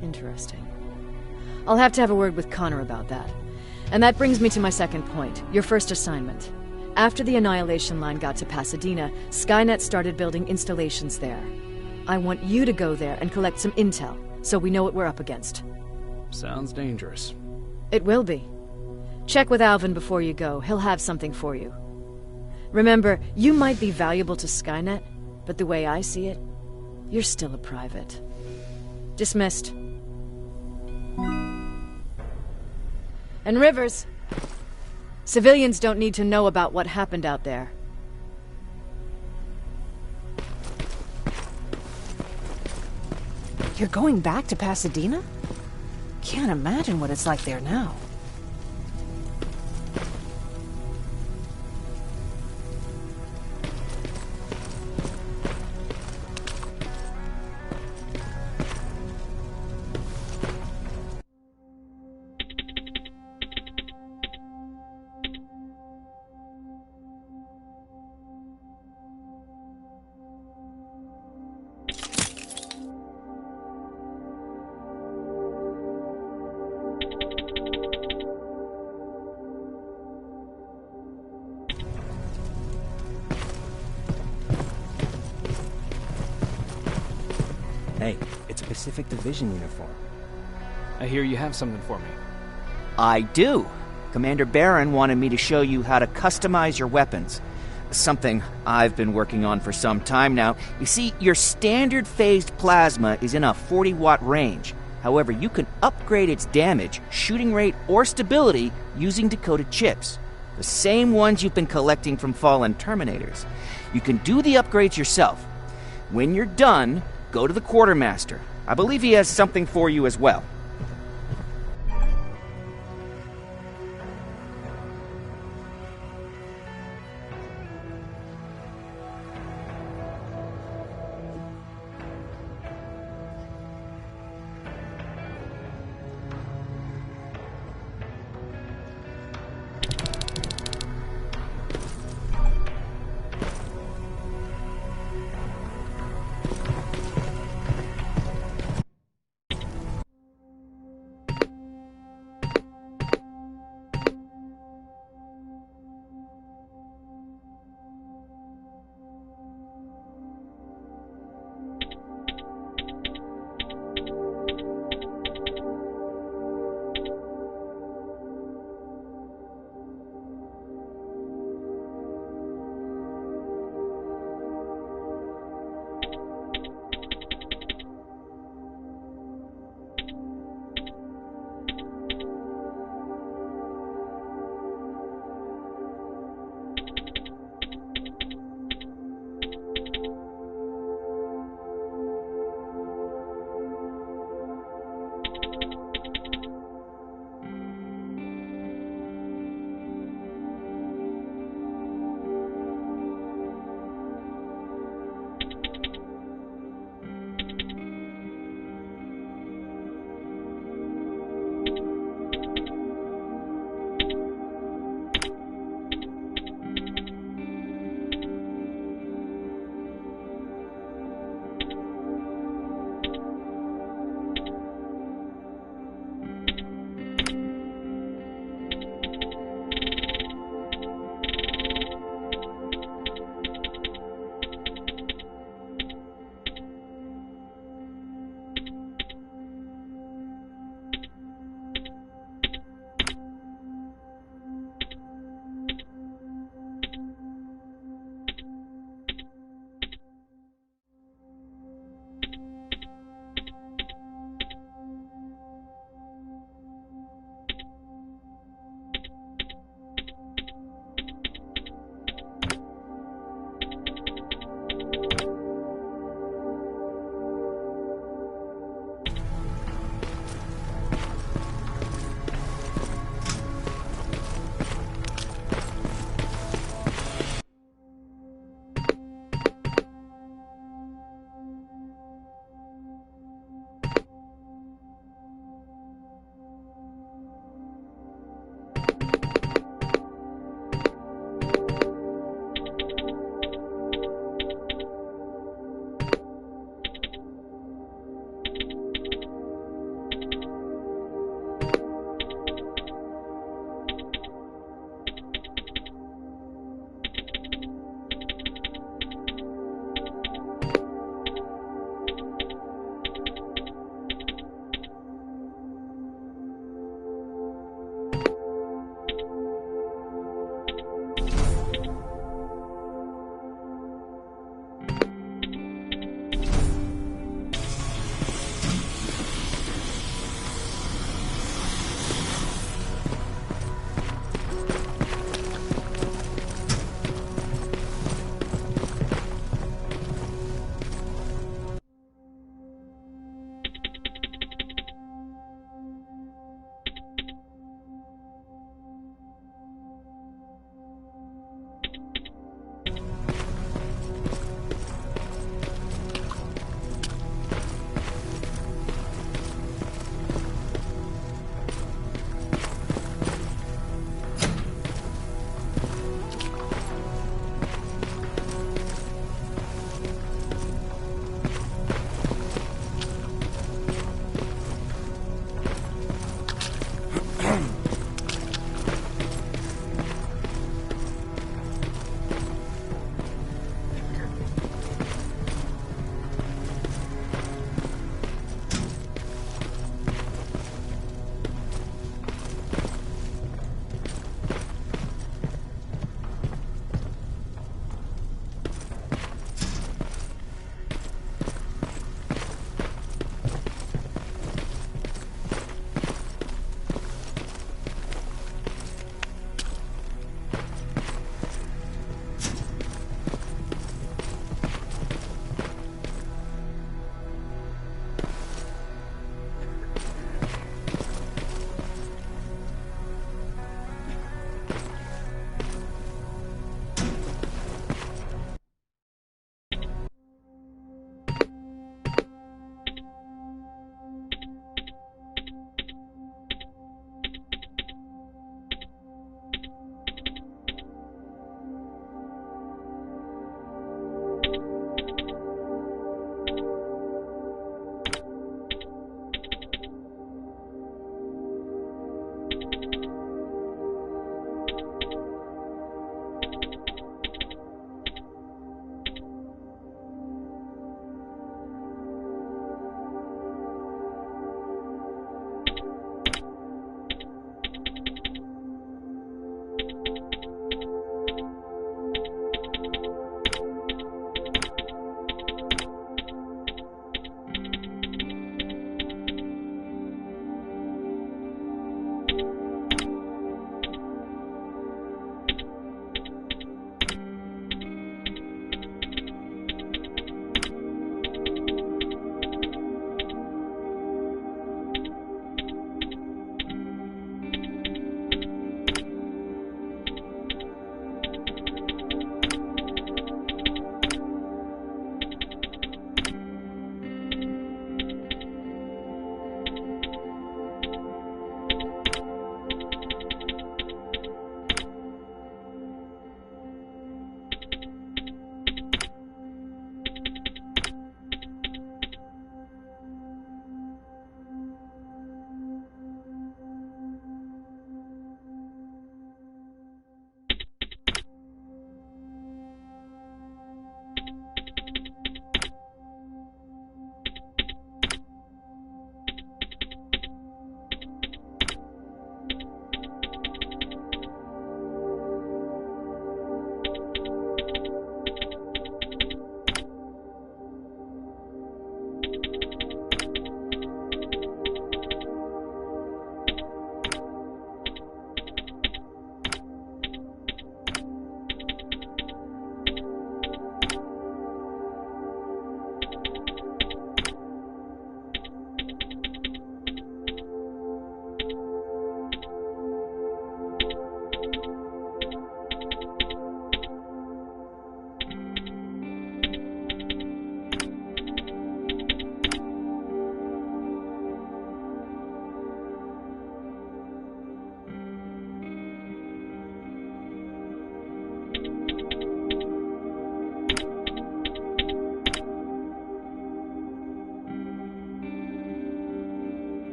Interesting. I'll have to have a word with Connor about that. And that brings me to my second point, your first assignment. After the Annihilation Line got to Pasadena, Skynet started building installations there. I want you to go there and collect some intel, so we know what we're up against. Sounds dangerous. It will be. Check with Alvin before you go. He'll have something for you. Remember, you might be valuable to Skynet, but the way I see it, you're still a private. Dismissed. And Rivers, civilians don't need to know about what happened out there. You're going back to Pasadena? Can't imagine what it's like there now. Hey, it's a Pacific Division uniform. I hear you have something for me. I do. Commander Barron wanted me to show you how to customize your weapons. Something I've been working on for some time now. You see, your standard phased plasma is in a 40-watt range. However, you can upgrade its damage, shooting rate, or stability using decoded chips. The same ones you've been collecting from fallen Terminators. You can do the upgrades yourself. When you're done, go to the Quartermaster. I believe he has something for you as well.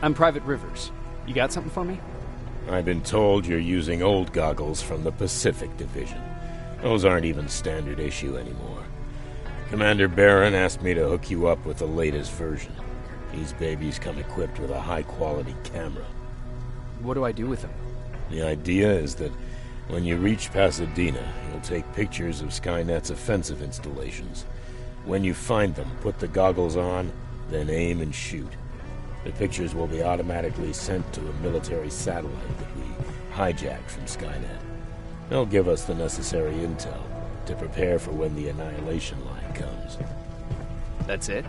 I'm Private Rivers. You got something for me? I've been told you're using old goggles from the Pacific Division. Those aren't even standard issue anymore. Commander Barron asked me to hook you up with the latest version. These babies come equipped with a high-quality camera. What do I do with them? The idea is that when you reach Pasadena, you'll take pictures of Skynet's offensive installations. When you find them, put the goggles on, then aim and shoot. The pictures will be automatically sent to a military satellite that we hijacked from Skynet. They'll give us the necessary intel to prepare for when the annihilation line comes. That's it?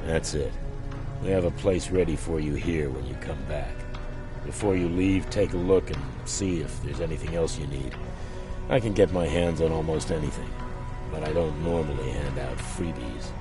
That's it. We have a place ready for you here when you come back. Before you leave, take a look and see if there's anything else you need. I can get my hands on almost anything, but I don't normally hand out freebies.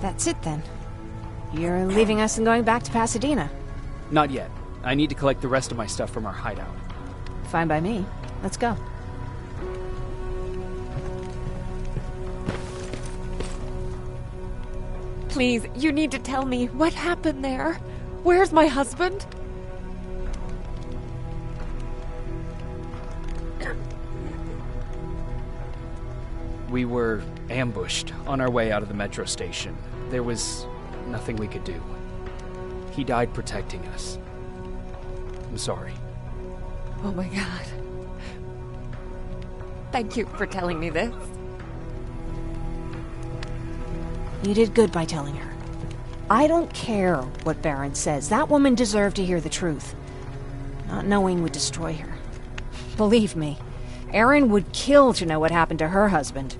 That's it then. You're leaving us and going back to Pasadena. Not yet. I need to collect the rest of my stuff from our hideout. Fine by me. Let's go. Please, you need to tell me what happened there. Where's my husband? We were ambushed on our way out of the metro station. There was nothing we could do. He died protecting us. I'm sorry. Oh my God. Thank you for telling me this. You did good by telling her. I don't care what Barron says. That woman deserved to hear the truth. Not knowing would destroy her. Believe me, Erin would kill to know what happened to her husband.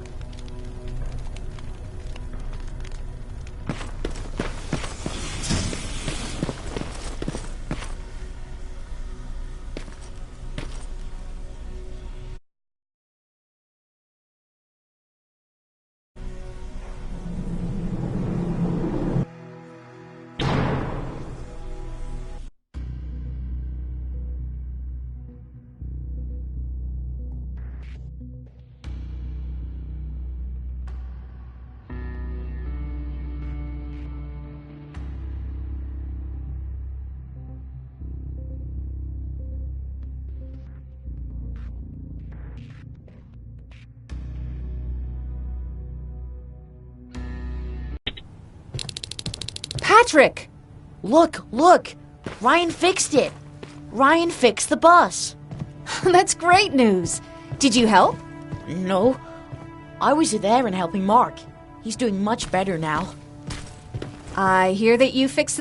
Patrick! Look! Ryan fixed it! Ryan fixed the bus! That's great news! Did you help? No. I was there and helping Mark. He's doing much better now. I hear that you fixed